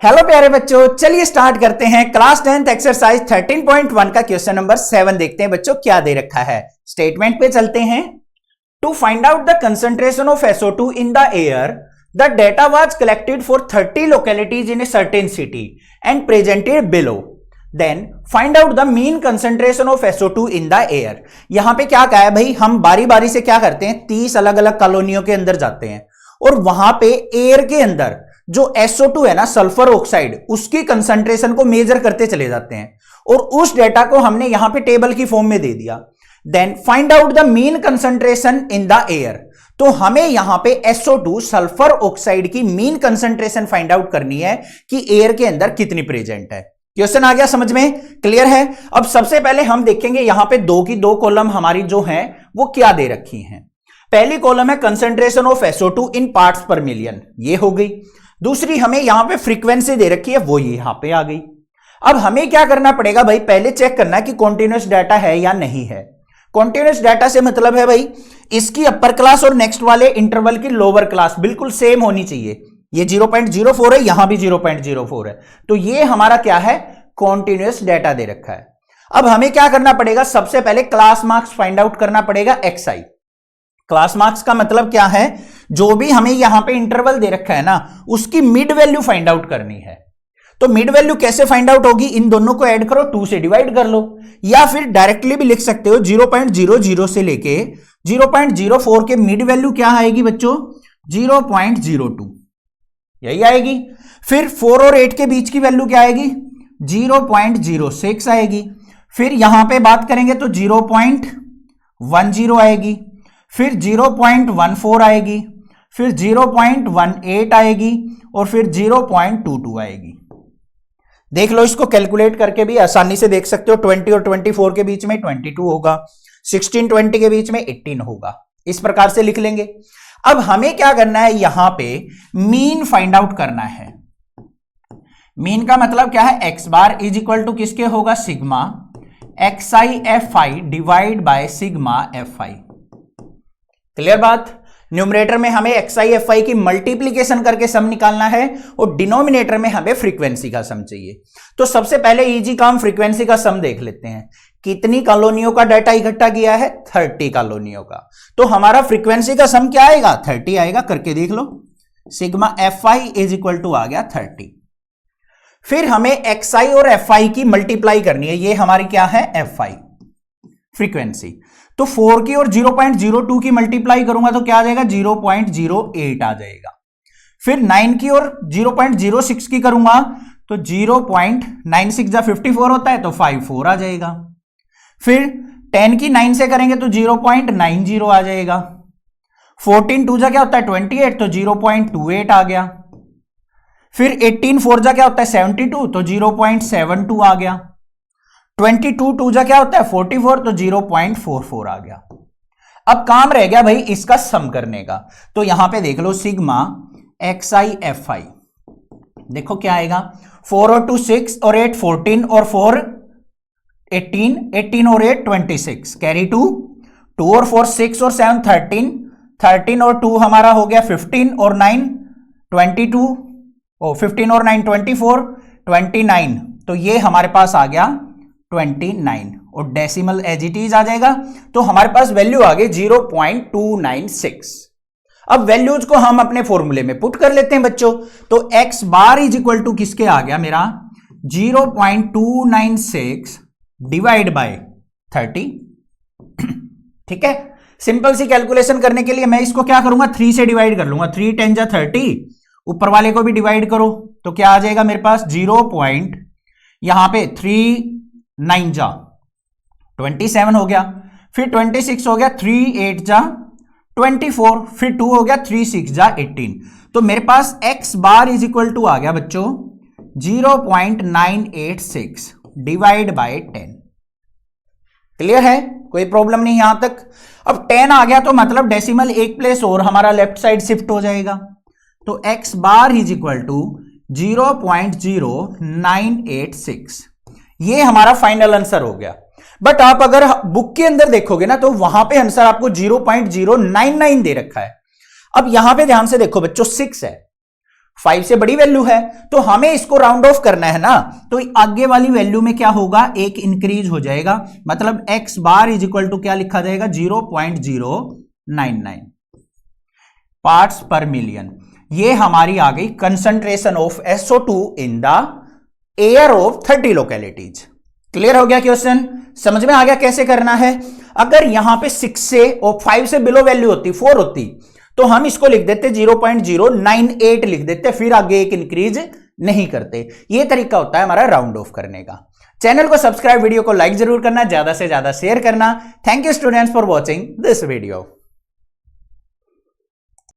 Hello प्यारे बच्चों, चलिए स्टार्ट करते हैं क्लास 10th एक्सरसाइज 13.1 का क्वेश्चन नंबर 7 देखते हैं बच्चों क्या दे रखा है। स्टेटमेंट पे चलते हैं। To find out the concentration of SO2 in the air, the data was collected for 30 localities in a certain city and presented below. Then find out the mean concentration of SO2 in the air. यहां पे क्या कहा है भाई, हम बारी बारी से क्या करते हैं, 30 अलग अलग कॉलोनियों के अंदर जाते हैं और वहां पे एयर के अंदर जो SO2 है ना, सल्फर ऑक्साइड, उसकी कंसंट्रेशन को मेजर करते चले जाते हैं और उस डेटा को हमने यहां पे टेबल की फॉर्म में दे दिया। Then find out the mean concentration in the air. तो हमें यहां पे SO2 सल्फर ऑक्साइड की मीन कंसंट्रेशन फाइंड आउट करनी है कि एयर के अंदर कितनी प्रेजेंट है। क्वेश्चन आ गया समझ में, क्लियर है। अब सबसे पहले हम देखेंगे यहां पे दो की दो कॉलम हमारी जो है वो क्या दे रखी हैं। पहली कॉलम है concentration of SO2 in parts पर मिलियन, ये हो गई। दूसरी हमें यहां पे फ्रीक्वेंसी दे रखी है, वो यहां पे आ गई। अब हमें क्या करना पड़ेगा भाई, पहले चेक करना है कि कॉन्टिन्यूअस डाटा है या नहीं है। कॉन्टिन्यूअस डाटा से मतलब है भाई इसकी अपर क्लास और नेक्स्ट वाले इंटरवल की लोअर क्लास बिल्कुल सेम होनी चाहिए। ये 0.04 है, यहां भी 0.04 है, तो ये हमारा क्या है, कॉन्टिन्यूअस डाटा दे रखा है। अब हमें क्या करना पड़ेगा, सबसे पहले क्लास मार्क्स फाइंड आउट करना पड़ेगा XI। क्लास मार्क्स का मतलब क्या है, जो भी हमें यहां पे इंटरवल दे रखा है ना, उसकी मिड वैल्यू फाइंड आउट करनी है। तो मिड वैल्यू कैसे फाइंड आउट होगी, इन दोनों को ऐड करो, 2 से डिवाइड कर लो, या फिर डायरेक्टली भी लिख सकते हो 0.00 से लेके 0.04 के मिड वैल्यू क्या आएगी बच्चों, 0.02, यही आएगी। फिर 4 और 8 के बीच की वैल्यू क्या आएगी, 0.06 आएगी। फिर यहां पे बात करेंगे तो 0.10 आएगी, फिर 0.14 आएगी, फिर 0.18 आएगी और फिर 0.22 आएगी। देख लो, इसको कैलकुलेट करके भी आसानी से देख सकते हो। 20 और 24 के बीच में 22 होगा, 16-20 के बीच में 18 होगा, इस प्रकार से लिख लेंगे। अब हमें क्या करना है, यहां पे मीन फाइंड आउट करना है। मीन का मतलब क्या है, x bar is equal to किसके होगा, sigma XI FI divide by sigma FI। Clear बात। न्यूमरेटर में हमें XI FI की मल्टीप्लीकेशन करके सम निकालना है और डिनोमिनेटर में हमें फ्रीक्वेंसी का सम चाहिए। तो सबसे पहले इजी काम फ्रीक्वेंसी का सम देख लेते हैं। कितनी कॉलोनियों का डाटा इकट्ठा किया है, 30 कॉलोनियों का। तो हमारा फ्रीक्वेंसी का सम क्या आएगा, 30 आएगा, करके देख लो। Sigma FI is equal to आ गया 30। फिर हमें XI और FI की मल्टीप्लाई करनी है, ये हमारी क्या है, FI फ्रीक्वेंसी। तो 4 की और 0.02 की मल्टीप्लाई करूंगा तो क्या आ जाएगा, 0.08 आ जाएगा। फिर 9 की और 0.06 की करूंगा तो 0.96 जा 54 होता है तो 54 आ जाएगा। फिर 10 की 9 से करेंगे तो 0.90 आ जाएगा। 14 2 जा क्या होता है 28 तो 0.28 आ गया। फिर 18 4 जा क्या होता है 72 तो 0.72 आ गया। 22 2 जा क्या होता है 44 तो 0.44 आ गया। अब काम रह गया भाई इसका सम करने का। तो यहां पे देख लो सिग्मा XI FI, देखो क्या आएगा, 4 और 2 6 और 8 14 और 4 18, 18 और 8 26, कैरी 2 और 4 6 और 7 13, 13 और 2 हमारा हो गया 15 और 9 22, 15 और 9 24, 29, तो ये हमारे पास आ गया 29 और डेसिमल एज इट इज आ जाएगा। तो हमारे पास वैल्यू आ गई 0.296। अब वैल्यूज को हम अपने फॉर्मूले में पुट कर लेते हैं बच्चों। तो x bar is equal to किसके आ गया मेरा, 0.296 डिवाइड बाय 30। ठीक है, सिंपल सी कैलकुलेशन करने के लिए मैं इसको क्या करूंगा, 3 से डिवाइड कर लूंगा। 3 10 जा 30, ऊपर वाले को भी डिवाइड करो तो क्या आ जाएगा मेरे पास, 0. यहां पे 3 9 जा 27 हो गया, फिर 26 हो गया, 3 8 जा 24, फिर 2 हो गया, 3 6 जा 18। तो मेरे पास x bar is equal to आ गया बच्चों 0.986 डिवाइड बाय 10। क्लियर है, कोई प्रॉब्लम नहीं यहां तक। अब 10 आ गया तो मतलब डेसिमल एक प्लेस और हमारा लेफ्ट साइड शिफ्ट हो जाएगा। तो x bar is equal to 0.0986, ये हमारा फाइनल आंसर हो गया। बट आप अगर बुक के अंदर देखोगे ना तो वहां पे आंसर आपको 0.099 दे रखा है। अब यहां पे ध्यान से देखो बच्चों, 6 है 5 से बड़ी वैल्यू है, तो हमें इसको राउंड ऑफ करना है ना, तो आगे वाली वैल्यू में क्या होगा, एक इंक्रीज हो जाएगा, मतलब x bar is equal to क्या लिखा जाएगा, 0.099 पार्ट्स पर मिलियन। ये हमारी आ गई concentration of SO2 in the air of 30 localities. Clear हो गया क्वेश्चन, समझ में आ गया कैसे करना है। अगर यहां पे 6 से और 5 से बिलो वैल्यू होती, 4 होती, तो हम इसको लिख देते 0.098 लिख देते, फिर आगे एक इंक्रीज नहीं करते। ये तरीका होता है हमारा राउंड ऑफ करने का। चैनल को सब्सक्राइब, वीडियो को लाइक जरूर करना, ज्यादा से ज्यादा शेयर करना। Thank you students for watching this video.